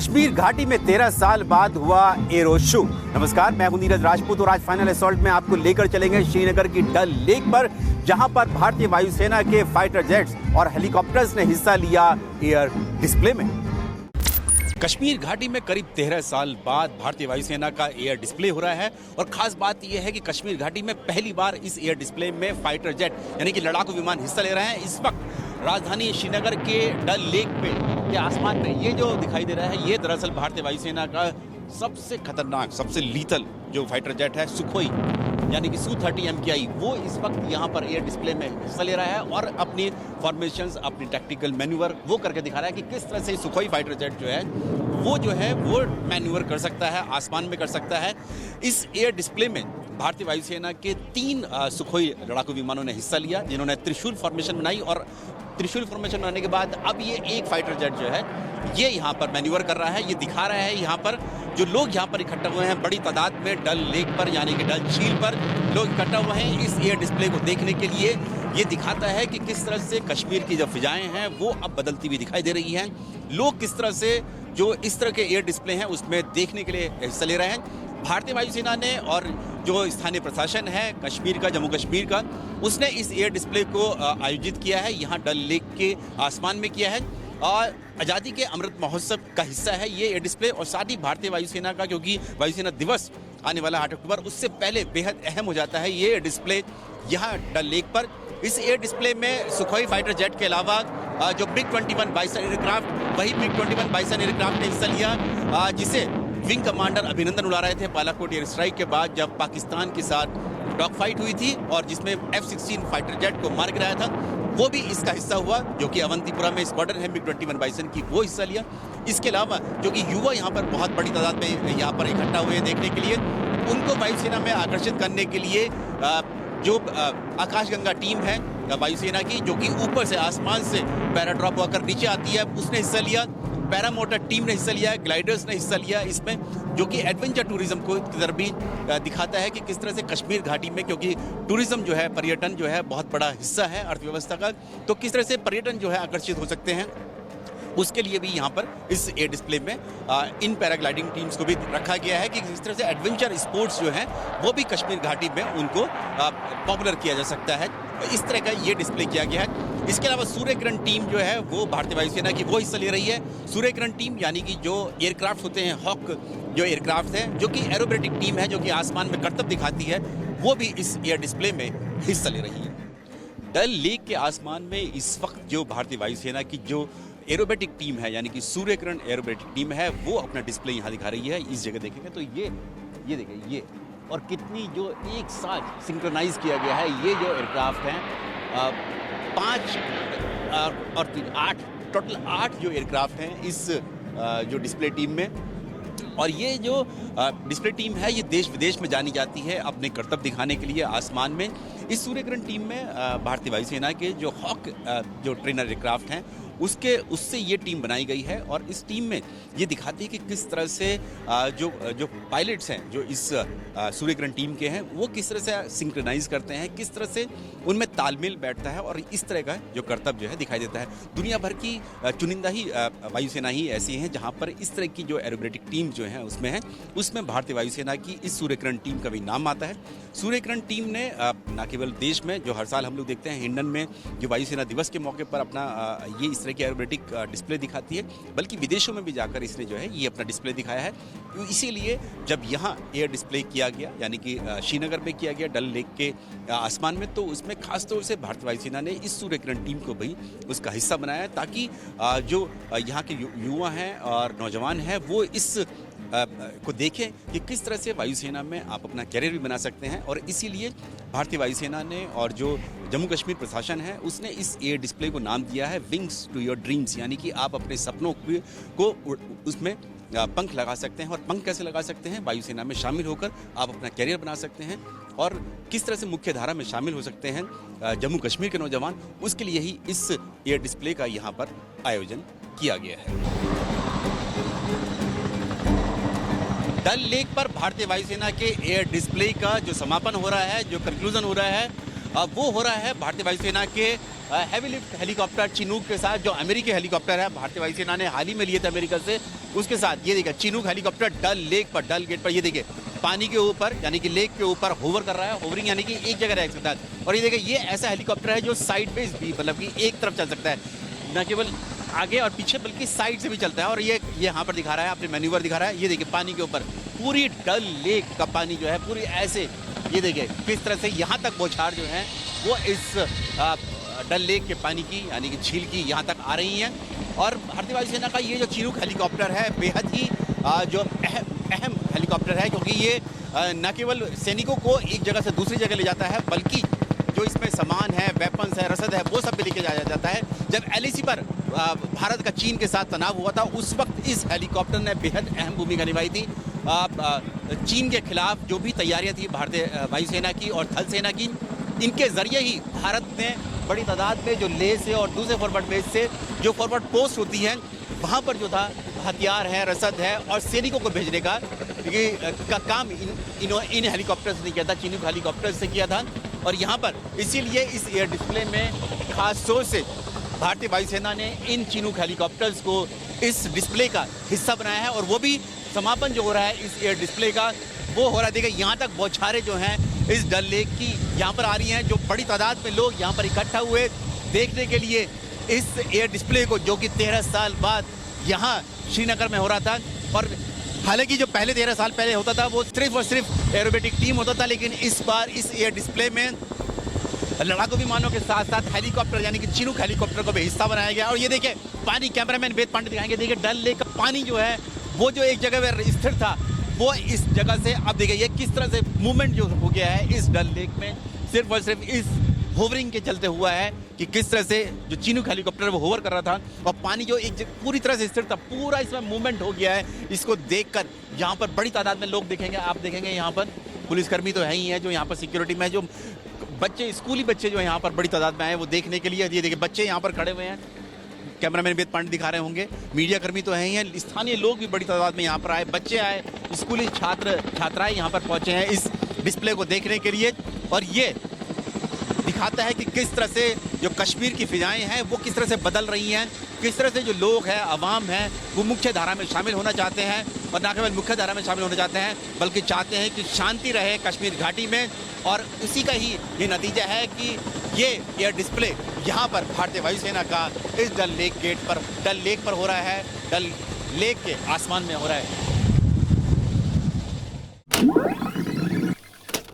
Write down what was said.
कश्मीर घाटी में 13 साल बाद हुआ एरो शो। नमस्कार, मैं हूं नीरज राजपूत और आज फाइनल असॉल्ट में आपको लेकर चलेंगे श्रीनगर की डल लेक पर, जहां पर भारतीय वायुसेना के फाइटर जेट्स और हेलीकॉप्टर्स ने हिस्सा लिया एयर डिस्प्ले में। कश्मीर घाटी में करीब 13 साल बाद भारतीय वायुसेना का एयर डिस्प्ले हो रहा है और खास बात यह है कि कश्मीर घाटी में पहली बार इस एयर डिस्प्ले में फाइटर जेट यानी कि लड़ाकू विमान हिस्सा ले रहे हैं। इस वक्त राजधानी श्रीनगर के डल लेक पे के आसमान में ये जो दिखाई दे रहा है, ये दरअसल भारतीय वायुसेना का सबसे खतरनाक, सबसे लीथल जो फाइटर जेट है सुखोई यानी कि Su-30 MKI, वो इस वक्त यहाँ पर एयर डिस्प्ले में हिस्सा ले रहा है और अपनी फॉर्मेशंस, अपनी टैक्टिकल मैन्यूवर वो करके दिखा रहा है कि किस तरह से सुखोई फाइटर जेट जो है वो मैन्यूवर कर सकता है, आसमान में कर सकता है। इस एयर डिस्प्ले में भारतीय वायुसेना के 3 सुखोई लड़ाकू विमानों ने हिस्सा लिया, जिन्होंने त्रिशूल फॉर्मेशन बनाई और त्रिशूल फॉर्मेशन बनाने के बाद अब ये एक फाइटर जेट जो है ये यहाँ पर मैन्यूवर कर रहा है। ये दिखा रहा है यहाँ पर जो लोग यहाँ पर इकट्ठा हुए हैं, बड़ी तादाद में डल लेक पर यानी कि डल झील पर लोग इकट्ठा हुए हैं इस एयर डिस्प्ले को देखने के लिए। ये दिखाता है कि किस तरह से कश्मीर की जो फिजाएं हैं वो अब बदलती हुई दिखाई दे रही हैं। लोग किस तरह से जो इस तरह के एयर डिस्प्ले हैं उसमें देखने के लिए हिस्सा ले रहे हैं। भारतीय वायुसेना ने और जो स्थानीय प्रशासन है कश्मीर का, जम्मू कश्मीर का, उसने इस एयर डिस्प्ले को आयोजित किया है, यहाँ डल लेक के आसमान में किया है और आज़ादी के अमृत महोत्सव का हिस्सा है ये एयर डिस्प्ले। और साथ ही भारतीय वायुसेना का, क्योंकि वायुसेना दिवस आने वाला 8 अक्टूबर, उससे पहले बेहद अहम हो जाता है ये एयर डिस्प्ले यहाँ डल लेक पर। इस एयर डिस्प्ले में सुखोई फाइटर जेट के अलावा जो MiG-21 बाइसन एयरक्राफ्ट, वही MiG-21 बाइसन एयरक्राफ्ट ने हिस्सा लिया, जिसे विंग कमांडर अभिनंदन उड़ा रहे थे बालाकोट एयर स्ट्राइक के बाद, जब पाकिस्तान के साथ डॉग फाइट हुई थी और जिसमें F-16 फाइटर जेट को मार गिराया था। वो भी इसका हिस्सा हुआ, जो कि अवंतीपुरा में स्क्वाड्रन है MiG-21 बाइसन की, वो हिस्सा लिया। इसके अलावा जो कि युवा यहाँ पर बहुत बड़ी तादाद में यहाँ पर इकट्ठा हुए देखने के लिए, उनको वायुसेना में आकर्षित करने के लिए जो आकाशगंगा टीम है वायुसेना की, जो कि ऊपर से आसमान से पैराड्रॉप होकर नीचे आती है, उसने हिस्सा लिया। पैरामोटर टीम ने हिस्सा लिया है, ग्लाइडर्स ने हिस्सा लिया इसमें, जो कि एडवेंचर टूरिज्म को की तरफ भी दिखाता है कि किस तरह से कश्मीर घाटी में, क्योंकि टूरिज्म जो है, पर्यटन जो है बहुत बड़ा हिस्सा है अर्थव्यवस्था का, तो किस तरह से पर्यटन जो है आकर्षित हो सकते हैं, उसके लिए भी यहाँ पर इस एयर डिस्प्ले में इन पैराग्लाइडिंग टीम्स को भी रखा गया है कि किस तरह से एडवेंचर स्पोर्ट्स जो हैं वो भी कश्मीर घाटी में उनको पॉपुलर किया जा सकता है। इस तरह का ये डिस्प्ले किया गया है। इसके अलावा सूर्यकिरण टीम जो है वो भारतीय वायुसेना की वो हिस्सा ले रही है। सूर्यकिरण टीम यानी कि जो एयरक्राफ्ट होते हैं, हॉक जो एयरक्राफ्ट हैं, जो कि एरोबेटिक टीम है, जो कि आसमान में करतब दिखाती है, वो भी इस एयर डिस्प्ले में हिस्सा ले रही है। डल लेक के आसमान में इस वक्त जो भारतीय वायुसेना की जो एरोबेटिक टीम है यानी कि सूर्यकिरण एरोबेटिक टीम है, वो अपना डिस्प्ले यहाँ दिखा रही है। इस जगह देखेंगे तो ये देखिए, ये और कितनी जो एक साथ सिंक्रोनाइज किया गया है। ये जो एयरक्राफ्ट हैं 5 और 3 8 टोटल 8 जो एयरक्राफ्ट हैं इस जो डिस्प्ले टीम में। और ये जो डिस्प्ले टीम है ये देश विदेश में जानी जाती है अपने करतब दिखाने के लिए आसमान में। इस सूर्यकिरण टीम में भारतीय वायुसेना के जो हॉक जो ट्रेनर एयरक्राफ्ट हैं उससे ये टीम बनाई गई है और इस टीम में ये दिखाती है कि किस तरह से जो पायलट्स हैं जो इस सूर्यकिरण टीम के हैं वो किस तरह से सिंक्रोनाइज करते हैं, किस तरह से उनमें तालमेल बैठता है और इस तरह का जो करतब जो है दिखाई देता है। दुनिया भर की चुनिंदा ही वायुसेना ही ऐसी हैं जहाँ पर इस तरह की जो एरोबेटिक टीम जो है उसमें भारतीय वायुसेना की इस सूर्यकिरण टीम का भी नाम आता है। सूर्यकिरण टीम ने न केवल देश में, जो हर साल हम लोग देखते हैं हिंडन में जो वायुसेना दिवस के मौके पर अपना ये इस तरह की एरोबेटिक डिस्प्ले दिखाती है, बल्कि विदेशों में भी जाकर इसने जो है ये अपना डिस्प्ले दिखाया है। तो इसीलिए जब यहाँ एयर डिस्प्ले किया गया यानी कि श्रीनगर में किया गया डल लेक के आसमान में, तो उसमें खास तौर से भारतीय वायुसेना ने इस सूर्यकिरण टीम को भी उसका हिस्सा बनाया ताकि जो यहाँ के युवा हैं और नौजवान हैं वो इस को देखें कि किस तरह से वायुसेना में आप अपना कैरियर भी बना सकते हैं। और इसीलिए भारतीय वायुसेना ने और जो जम्मू कश्मीर प्रशासन है उसने इस एयर डिस्प्ले को नाम दिया है विंग्स टू योर ड्रीम्स, यानी कि आप अपने सपनों को उसमें पंख लगा सकते हैं। और पंख कैसे लगा सकते हैं? वायुसेना में शामिल होकर आप अपना कैरियर बना सकते हैं। और किस तरह से मुख्य धारा में शामिल हो सकते हैं जम्मू कश्मीर के नौजवान, उसके लिए ही इस एयर डिस्प्ले का यहाँ पर आयोजन किया गया है। डल लेक पर भारतीय वायुसेना के एयर डिस्प्ले का जो समापन हो रहा है, जो कंक्लूजन हो रहा है, वो हो रहा है भारतीय वायुसेना के हैवी लिफ्ट हेलीकॉप्टर चिनूक के साथ, जो अमेरिकी हेलीकॉप्टर है भारतीय वायुसेना ने हाल ही में लिए थे अमेरिका से, उसके साथ। ये देखिए चिनूक हेलीकॉप्टर डल लेक पर, डल गेट पर, ये देखिए पानी के ऊपर यानी कि लेक के ऊपर होवर कर रहा है। होवरिंग यानी कि एक जगह रह सकता है। और ये देखिए ये ऐसा हेलीकॉप्टर है जो साइड बेस भी, मतलब कि एक तरफ चल सकता है, न केवल आगे और पीछे बल्कि साइड से भी चलता है। और ये यहाँ पर दिखा रहा है, अपने मैन्यूवर दिखा रहा है। ये देखिए पानी के ऊपर पूरी डल लेक का पानी जो है पूरी ऐसे, ये देखिए किस तरह से यहाँ तक बौछार जो है वो इस डल लेक के पानी की यानी कि झील की यहाँ तक आ रही हैं। और भारतीय वायुसेना का ये जो चिनूक हेलीकॉप्टर है बेहद ही जो अहम हेलीकॉप्टर है, क्योंकि ये न केवल सैनिकों को एक जगह से दूसरी जगह ले जाता है, बल्कि जो इसमें सामान है, वेपन्स है, रसद है, वो सब भी लेके जाया जाता है। जब LAC पर भारत का चीन के साथ तनाव हुआ था, उस वक्त इस हेलीकॉप्टर ने बेहद अहम भूमिका निभाई थी। चीन के खिलाफ जो भी तैयारियां थी भारतीय वायुसेना की और थल सेना की, इनके जरिए ही भारत ने बड़ी तादाद में जो लेह से और दूसरे फॉरवर्ड बेस से जो फॉरवर्ड पोस्ट होती हैं वहाँ पर जो था हथियार है, रसद है और सैनिकों को भेजने का काम इन हेलीकॉप्टर से नहीं किया था, चिनूक हेलीकॉप्टर से किया था। और यहाँ पर इसीलिए इस एयर डिस्प्ले में खास तौर से भारतीय वायुसेना ने इन चिनूक हेलीकॉप्टर्स को इस डिस्प्ले का हिस्सा बनाया है। और वो भी समापन जो हो रहा है इस एयर डिस्प्ले का, वो हो रहा है। देखिए यहाँ तक बौछारें जो हैं इस डल लेक की यहाँ पर आ रही हैं, जो बड़ी तादाद में लोग यहाँ पर इकट्ठा हुए देखने के लिए इस एयर डिस्प्ले को, जो कि 13 साल बाद यहाँ श्रीनगर में हो रहा था। और हालांकि जो पहले 13 साल पहले होता था वो सिर्फ और सिर्फ एरोबेटिक टीम होता था, लेकिन इस बार इस एयर डिस्प्ले में लड़ाकू विमानों के साथ साथ हेलीकॉप्टर यानी कि चिनूक हेलीकॉप्टर को भी हिस्सा बनाया गया। और ये देखिए पानी, कैमरामैन वेद पांडे दिखाएंगे। देखिए डल लेक का पानी जो है वो जो एक जगह पर स्थिर था वो इस जगह से अब देखिए ये किस तरह से मूवमेंट जो हो गया है इस डल लेक में, सिर्फ और सिर्फ इस होवरिंग के चलते हुआ है कि किस तरह से जो चिनूक हेलीकॉप्टर वो होवर कर रहा था और पानी जो एक पूरी तरह से स्थिर था, पूरा इसमें मूवमेंट हो गया है। इसको देखकर यहाँ पर बड़ी तादाद में लोग देखेंगे, आप देखेंगे यहाँ पर पुलिसकर्मी तो है ही है जो यहाँ पर सिक्योरिटी में है, जो बच्चे, स्कूली बच्चे जो यहाँ पर बड़ी तादाद में आए वो देखने के लिए। ये देखिए बच्चे यहाँ पर खड़े हुए हैं, कैमरामैन वेद पांडे दिखा रहे होंगे, मीडिया कर्मी तो है ही हैं, स्थानीय लोग भी बड़ी तादाद में यहाँ पर आए, बच्चे आए, स्कूली छात्राएं यहाँ पर पहुँचे हैं इस डिस्प्ले को देखने के लिए। और ये दिखाता है कि किस तरह से जो कश्मीर की फिजाएं हैं वो किस तरह से बदल रही हैं, किस तरह से जो लोग हैं, आवाम हैं, वो मुख्य धारा में शामिल होना चाहते हैं। और न केवल मुख्य धारा में शामिल होना चाहते हैं बल्कि चाहते हैं कि शांति रहे कश्मीर घाटी में। और उसी का ही ये नतीजा है कि ये एयर डिस्प्ले यहाँ पर भारतीय वायुसेना का इस डल लेक गेट पर, डल लेक पर हो रहा है, डल लेक के आसमान में हो रहा है।